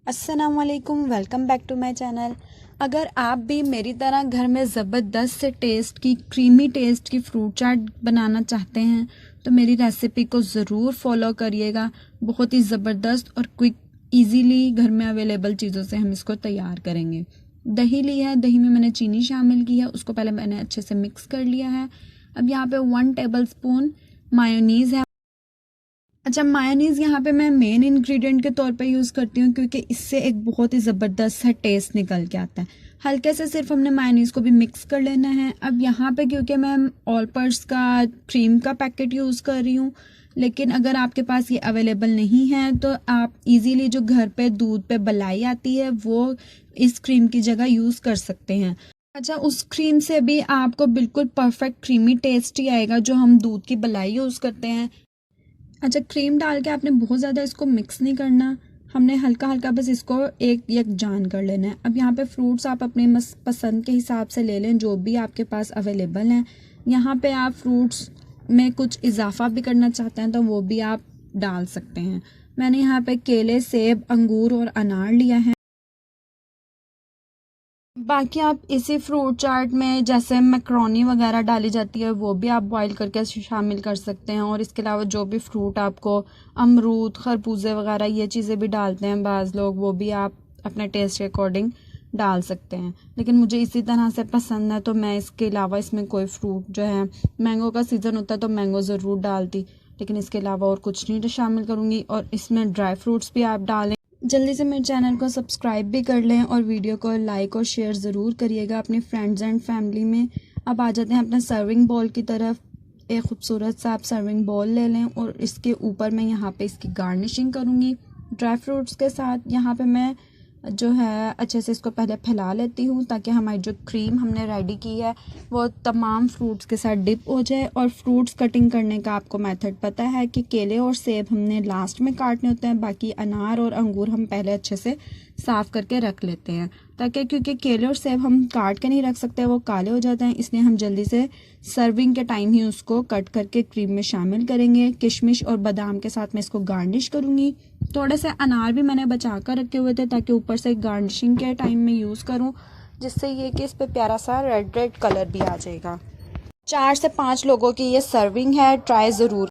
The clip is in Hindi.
अस्सलाम वालेकुम, welcome back to my channel. अगर आप भी मेरी तरह घर में ज़बरदस्त से टेस्ट की क्रीमी टेस्ट की फ्रूट चाट बनाना चाहते हैं तो मेरी रेसिपी को ज़रूर फॉलो करिएगा। बहुत ही ज़बरदस्त और क्विक इजीली घर में अवेलेबल चीज़ों से हम इसको तैयार करेंगे। दही ली है, दही में मैंने चीनी शामिल की है, उसको पहले मैंने अच्छे से मिक्स कर लिया है। अब यहाँ पे 1 टेबलस्पून मायोनीज़ है। अच्छा, मायोनीज़ यहाँ पे मैं मेन इंग्रेडिएंट के तौर पे यूज़ करती हूँ क्योंकि इससे एक बहुत ही ज़बरदस्त सा टेस्ट निकल के आता है। हल्के से सिर्फ हमने मायोनीज़ को भी मिक्स कर लेना है। अब यहाँ पे क्योंकि मैं ऑल पर्स का क्रीम का पैकेट यूज़ कर रही हूँ, लेकिन अगर आपके पास ये अवेलेबल नहीं है तो आप इजीली जो घर पे दूध पे मलाई आती है वो इस क्रीम की जगह यूज़ कर सकते हैं। अच्छा, उस क्रीम से भी आपको बिल्कुल परफेक्ट क्रीमी टेस्ट ही आएगा जो हम दूध की मलाई यूज़ करते हैं। अच्छा, क्रीम डाल के आपने बहुत ज़्यादा इसको मिक्स नहीं करना, हमने हल्का हल्का बस इसको एक यकजान कर लेना है। अब यहाँ पे फ्रूट्स आप अपने पसंद के हिसाब से ले लें, जो भी आपके पास अवेलेबल हैं। यहाँ पे आप फ्रूट्स में कुछ इजाफा भी करना चाहते हैं तो वो भी आप डाल सकते हैं। मैंने यहाँ पे केले, सेब, अंगूर और अनार लिया है। बाकी आप इसी फ्रूट चाट में जैसे मैक्रोनी वगैरह डाली जाती है वो भी आप बॉईल करके शामिल कर सकते हैं। और इसके अलावा जो भी फ्रूट आपको अमरूद, खरबूजे वगैरह ये चीज़ें भी डालते हैं बाज़ लोग, वो भी आप अपने टेस्ट के अकॉर्डिंग डाल सकते हैं। लेकिन मुझे इसी तरह से पसंद है तो मैं इसके अलावा इसमें कोई फ्रूट जो है, मैंगो का सीज़न होता है तो मैंगो ज़रूर डालती, लेकिन इसके अलावा और कुछ नहीं शामिल करूँगी। और इसमें ड्राई फ्रूट्स भी आप डालें। जल्दी से मेरे चैनल को सब्सक्राइब भी कर लें और वीडियो को लाइक और शेयर ज़रूर करिएगा अपने फ्रेंड्स एंड फैमिली में। अब आ जाते हैं अपने सर्विंग बॉल की तरफ। एक खूबसूरत सा आप सर्विंग बॉल ले लें और इसके ऊपर मैं यहाँ पे इसकी गार्निशिंग करूँगी ड्राई फ्रूट्स के साथ। यहाँ पे मैं जो है अच्छे से इसको पहले फैला लेती हूँ ताकि हमारी जो क्रीम हमने रेडी की है वो तमाम फ्रूट्स के साथ डिप हो जाए। और फ्रूट्स कटिंग करने का आपको मेथड पता है कि केले और सेब हमने लास्ट में काटने होते हैं, बाकी अनार और अंगूर हम पहले अच्छे से साफ़ करके रख लेते हैं, ताकि क्योंकि केले और सेब हम काट के नहीं रख सकते, वो काले हो जाते हैं, इसलिए हम जल्दी से सर्विंग के टाइम ही उसको कट करके क्रीम में शामिल करेंगे। किशमिश और बादाम के साथ मैं इसको गार्निश करूँगी। थोड़े से अनार भी मैंने बचा कर रखे हुए थे ताकि ऊपर से गार्निशिंग के टाइम में यूज़ करूँ, जिससे ये कि इस पर प्यारा सा रेड रेड कलर भी आ जाएगा। 4 से 5 लोगों की ये सर्विंग है, ट्राई ज़रूर।